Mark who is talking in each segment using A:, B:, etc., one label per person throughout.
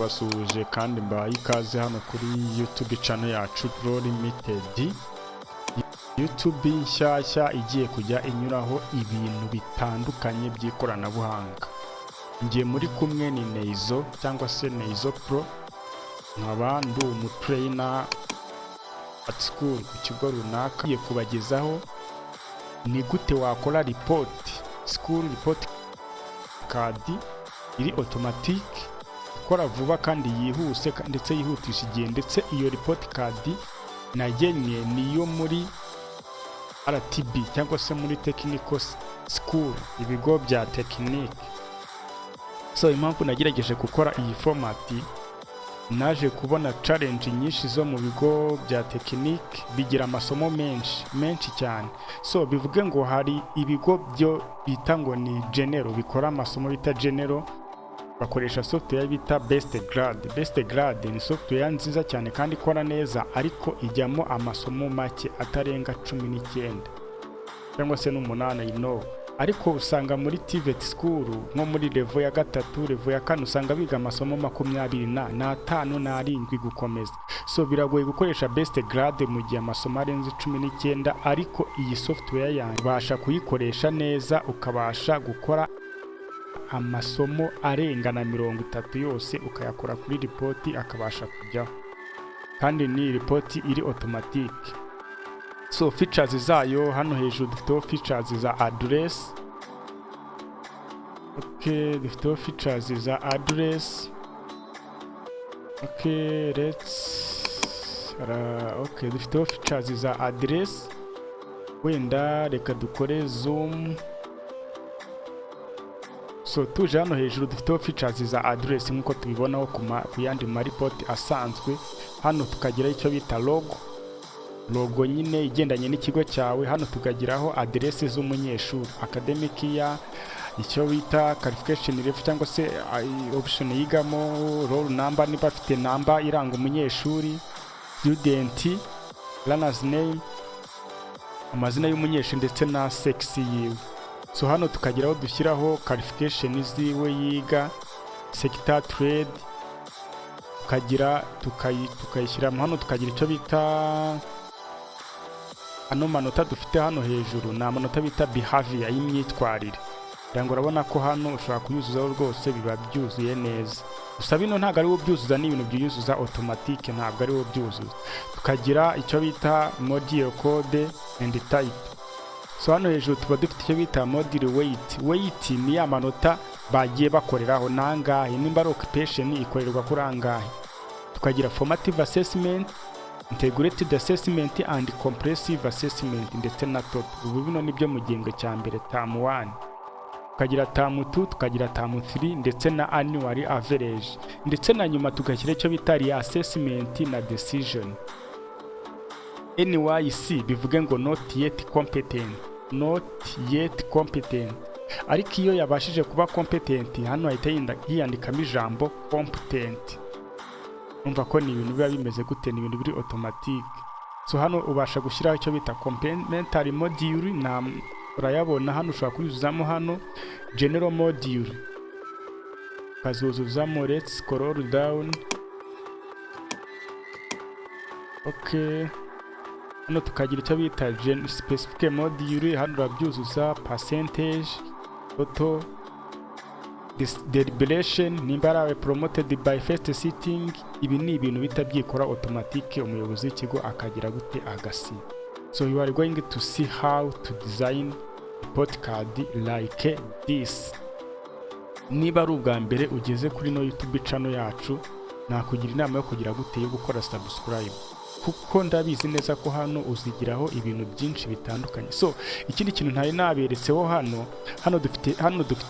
A: Basuhuje kandi mbahaye ikaze hano kuri YouTube channel yacu Pro Limited. YouTube nshyashya igiye kujya inyuraho ibintu bitandukanye by'ikoranabuhanga. Ngiye muri kumwe ni Neizo cyangwa se neizzopro, nkaba ndi umutrainer at school ku kigo runaka. Ngiye kubagezaho ni gute wakora school report card iri automatic, ikora vuba kandi yihuse ndetse yihutisha igihe. Ndetse iyo report card nagenye niyo muri RTB cyangwa se muri technical school, ibigo bya technique. So impamvu nagerageje gukora iyi format, naje kubona challenge nyinshi zo mu bigo bya technique bigira amasomo menshi cyane. So bivuge ngo hari ibigo byo bita ngo ni general, bikora amasomo bita general, bakoresha software bita best grade. Ni software nziza cyane kandi ikora neza, ariko ijyamo amasomo make atarenga 19 cyangwa se n'8 ariko usanga muri Tvet school nko muri level ya 3, level ya 4 usanga biga amasomo 25 na gukomeza. So biragoye gukoresha best grade mu gihe amasomo arenze 19, ariko iyi software yabasha kuyikoresha neza, ukabasha gukora amasomo arenga na 30 yose ukayakora kuri report akabasha kujyaho, kandi ni report iri automatic. So features zayo hano hejuru dufite features za address. Dufite features za address. Dufite features za address. Wenda reka dukore zoom. So tuje hano hejuru dufite features za address nkuko tubibonaho ku yandi report asanzwe. Hano tukagira icyo bita logo nyine igendanye n'ikigo cyawe. Hano tukagiraho address z'umunyeshuri, academic year, icyo bita qualification level cyangwa se option yigamo, roll number niba afite number iranga umunyeshuri, student, learner's name, amazina y'umunyeshuri ndetse na sex yiwe. So hano tukagiraho dushyiraho qualification ziwe yiga, sector, trade, tukayishyira hano. Tukagira icyo bita ano manota dufite hano hejuru, na manota bita behavior y'imyitwarire. Rango urabona ko hano ushobora kuyuzuzaho rwose biba byuzuye neza. Gusa bino ntabwo ari wo byuzuza, ni ibintu byuzuza automatic, ntabwo ari wo byuzuza. Tukagira icyo bita module code and type. So hano hejuru tuba dufite icyo bita module weight ni ya manota bagiye bakoreraho nangahe, nimba ari occupation ikorerwa kuri angahe. Tukagira formative assessment, integrated assessment and comprehensive assessment ndetse na total. Ubu bino nibyo mu gihembwe cya mbere term 1. Tukagira term 2, tukagira term 3 ndetse na annual average, ndetse na nyuma tugashyira icyo bita reassessment na decision. NYC bivuge ngo not yet competent, ariko iyo yabashije kuba competent hano ahita yiyandikamo ijambo competent. Umva ko ni ibintu biba bimeze gute, ni ibintu biri automatic. So hano ubasha gushyiraho icyo bita complementary module, na urayabona hano ushobora kuyuzuzamo hano general module ukazuzuzamo. Let's scroll down. Hano tukagira icyo bita specific module, hano urabyuzuza percentage, total, deliberation, nimba ari promoted by first sitting. Ibi ni ibintu bitabyikora automatic, umuyobozi w'ikigo akagira gute agasi. So you are going to see how to design report card like this. Niba ari ubwa mbere ugeze kuri no YouTube channel yacu, nakugira inama yo kugira gute yo gukora subscribe, kuko ndabizi neza ko hano uzigiraho ibintu byinshi bitandukanye. So ikindi kintu ntari naberetseho hano dufite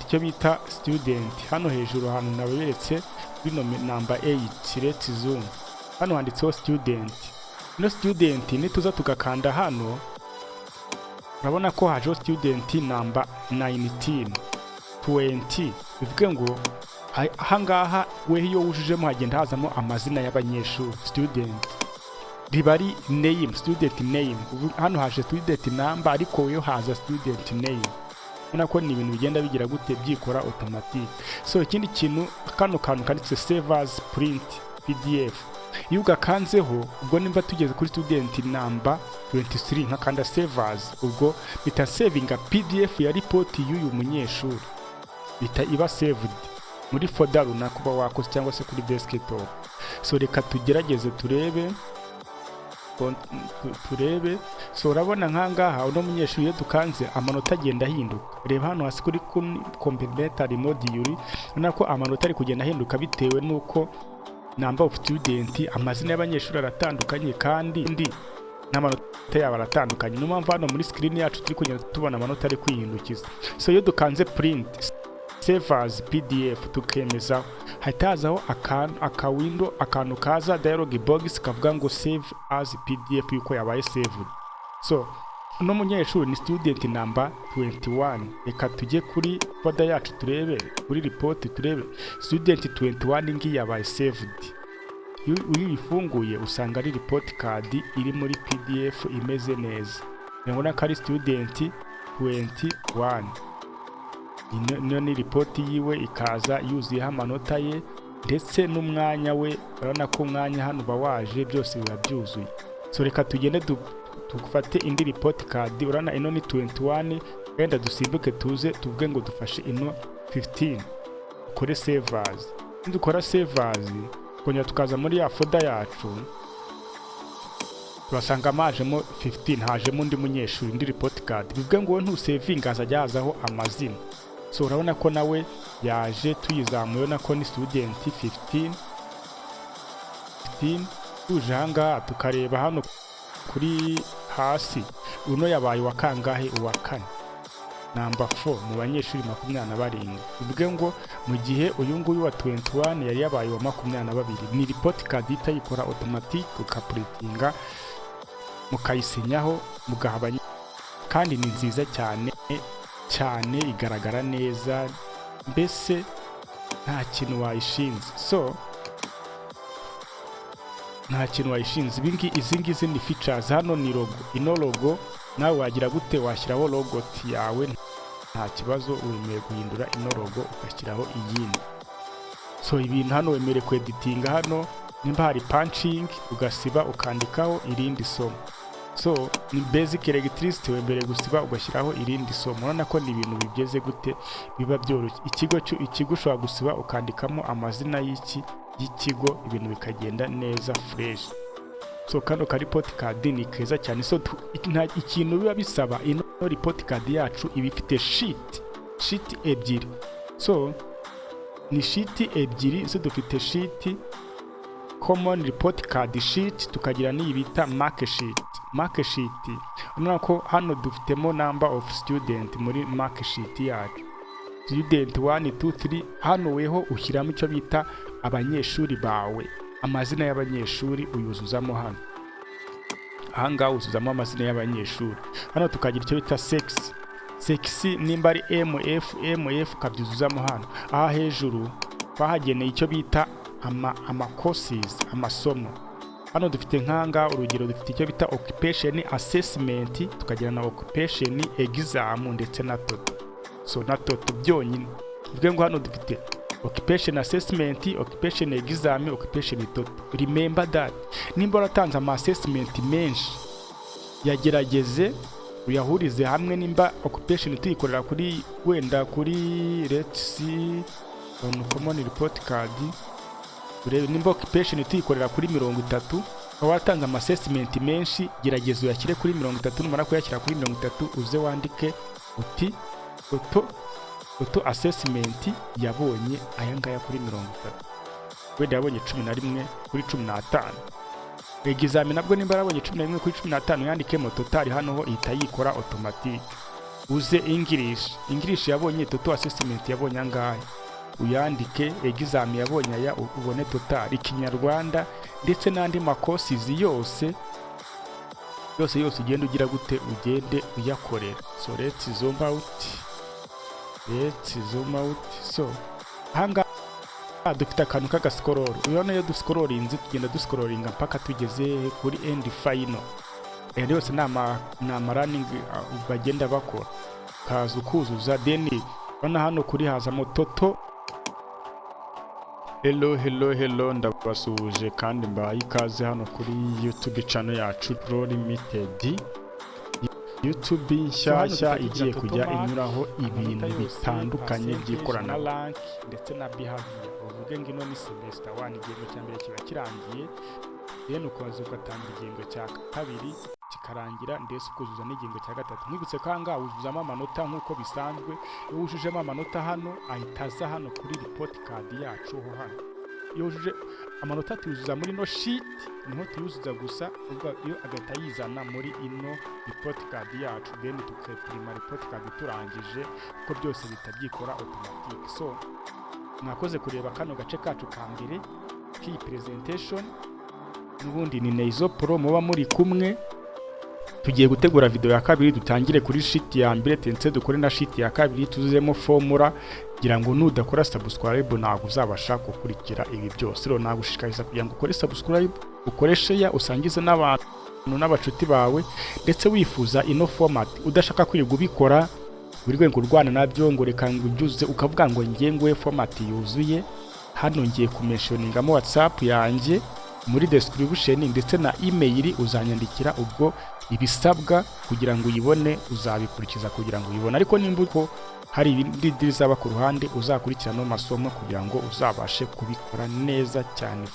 A: icyo bita student. Hano hejuru hano naberetse bino number 8, let's zoom. Hano handitseho student. No student nituza tugakanda hano, urabona ko haje student number 19, 20. Bivuge ngo ahangaha we iyo wujujemo hagenda hazamo amazina y'abanyeshuri. Student ribari name, student name. Hano haje student number, ariko yo haza student name. ubona ko ni ibintu bigenda bigira gute byikora automatic. So ikindi kintu kano kantu kanditse save as print pdf, iyo ugakanzeho ubwo nimba tugeze kuri student number 23 nkakanda save as, ubwo bita savinga pdf ya report y'uyu munyeshuri, bita iba saved muri folder runaka uba wakoze cyangwa se kuri desktop. So reka tugerageze turebe. So urabona nkangaha uno munyeshuri iyo dukanze amanota agenda ahinduka. Reba hano hasi kuri complementary module, ubona ko amanota ari kugenda ahinduka bitewe nuko number of student, amazina y'abanyeshuri aratandukanye kandi n'amanota yabo aratandukanye. Niyo mpamvu hano muri screen yacu turi kugenda tubona amanota ari kwihindukiza. So iyo dukanze print save as pdf tukemeza, hatazaho akantu kaza dialog box kavuga ngo save as pdf yuko yabaye saved. So uno munyeshuri ni student number 21. Reka tujye kuri folder yacu turebe kuri report, turebe student 21 ngi yabaye saved. Iyo uyifunguye usanga ari report card iri muri pdf imeze neza. Urabona ko ari student 21. Ino ni report yiwe ikaza yuzuyeho amanota ye ndetse n'umwanya we. Urabona ko umwanya hano bawaje byose biba byuzuye. So reka tugende tugufate indi report card. Urabona ino ni 21, wenda dusimbuke tuze tuvuge ngo dufashe ino 15, ukore save as. Dukora save as kongera tukaza muri ya folder yacu, turasanga majemo 15, hajemo undi munyeshuri, indi report card. Bivuge ngo wowe ntusavinga azajya hazaho amazina. So urabona ko nawe yaje tuyizamuye, na ko ni student 15. Tuje ahangaha tukareba hano kuri hasi, uno yabaye wa kangahe? Uwa kane, number 4 mu banyeshuri 27. Bivuge ngo mu gihe uyu nguyu wa 21 yari yabaye wa 22. Ni report card itayikora automatic, ukaprintinga mukayisinyaho mugahabanya, kandi ni nziza cyane igaragara neza, mbese nta kintu wayishinze. So nta kintu wayishinze. Izi ngizi ni features. Hano ni logo. Ino logo nawe wagira gute? Washyiraho logo yawe nta kibazo, wemerewe guhindura ino logo ugashyiraho iyindi. So ibintu hano wemerewe kweditinga. Hano nimba hari punching ugasiba ukandikaho irindi somo. So ni basic electricity wemerewe gusiba ugashyiraho irindi somo. Urabona ko ni ibintu bigeze gute, biba byoroshye. Ikigo ushobora gusiba ukandikamo amazina y'ikigo, ibintu bikagenda neza fresh. So kano ka report card ni keza cyane. So ikintu biba bisaba, ino report card yacu iba ifite sheet ebyiri. So ni sheet ebyiri. So dufite sheet common report card sheet, tukagira n'iyi bita mark sheet. Urabona ko hano dufitemo number of student muri mark sheet yacu, student 1 2 3. hano weho ushyiramo icyo bita abanyeshuri bawe, amazina y'abanyeshuri uyuzuzamo hano. Ahangaha usuzamo amazina y'abanyeshuri. Hano tukagira icyo bita sex nimba ari mf kabyuzuzamo hano. Aha hejuru bahageneye icyo bita courses, amasomo. Hano dufite nkanga urugero, dufite icyo bita occupation assessment, tukagira na occupation exam ndetse na toto. So na toto byonyine. Bivuge ngo hano dufite occupation assessment, occupation exam, occupation toto. Remember that nimba uratanze ama assessment menshi, yagerageze uyahurize hamwe. Nimba occupation tuyikorera kuri wenda kuri let's see on common report card, urebe nimba occupation tuyikorera kuri 30, watanze ama assessment menshi, gerageza uyashyire kuri 30. Numara kuyashyira kuri 30 uze wandike uti auto assessment yabonye aya ngaya kuri 30, wenda yabonye 11 kuri 15. Exam nabwo nimba yarabonye 11 kuri 15, yandikemo total. hano ho ihita yikora automatic. Uze English yabonye total assessment yabonye angahe, uyandike. Exam yabonye aya ubone total. Ikinyarwanda ndetse n'andi courses yose ugenda ugira gute, ugende uyakorera. So let's zoom out. So hanga dufite akantu k'agascroll. Urabona iyo duscrollinze tugenda duscrollinga mpaka tugeze kuri end final. Yose ni ama running bagenda bakora. kaza ukuzuza then bana hano kuri hazamo toto. Hello ndabasuhuje kandi mbaye ikaze hano kuri YouTube channel yacu Pro Limited. YouTube nshyashya igiye kujya inyuraho ibintu bitandukanye by'ikoranabuhanga ndetse na behavior. Uvuge ngo ino ni semester 1 igihembwe cya mbere kiba kirangiye, then ukaza ugatanga igihembwe cya kabiri kikarangira ndetse ukuzuza n'igihembwe cya gatatu. Mwibutse kanga wuzuzamo amanota nk'uko bisanzwe. Iyo wujujemo amanota hano ahitaza hano kuri report card yacu ho hano. Iyo wujuje amanota tuyuzuza muri no sheet niho tuyuzuza gusa, ubwo iyo agahita yizana muri ino report card yacu, then tukaprima report card turangije ko byose bitabyikora automatic. So mwakoze kureba kano gace kacu ka mbere k'iyi presentation. N'ubundi ni neizzopro muba muri kumwe. Tugiye gutegura video ya kabiri, dutangire kuri sheet ya mbere tense dukore na sheet ya kabiri tuzuzemo formula, kugira ngo nudakora subscribe ntabwo uzabasha gukurikira ibi byose. Rero nagushishikariza kugira ngo ukore subscribe, ukoreshe ya usangize n'abantu n'abacuti bawe, ndetse wifuza ino format udashaka kwirirwa ubikora buri rwego rwana nabyo ngo reka ngo ubyuze ukavuga ngo ngiye format yuzuye. Hano ngiye kumentioningamo WhatsApp yanjye muri description ndetse na email uzanyandikira, ubwo ibisabwa kugira ngo uyibone uzabikurikiza kugira ngo uyibone. Ariko nimba uko hari ibindi bizaba ku ruhande uzakurikirana amasomo kugira ngo uzabashe kubikora neza cyane.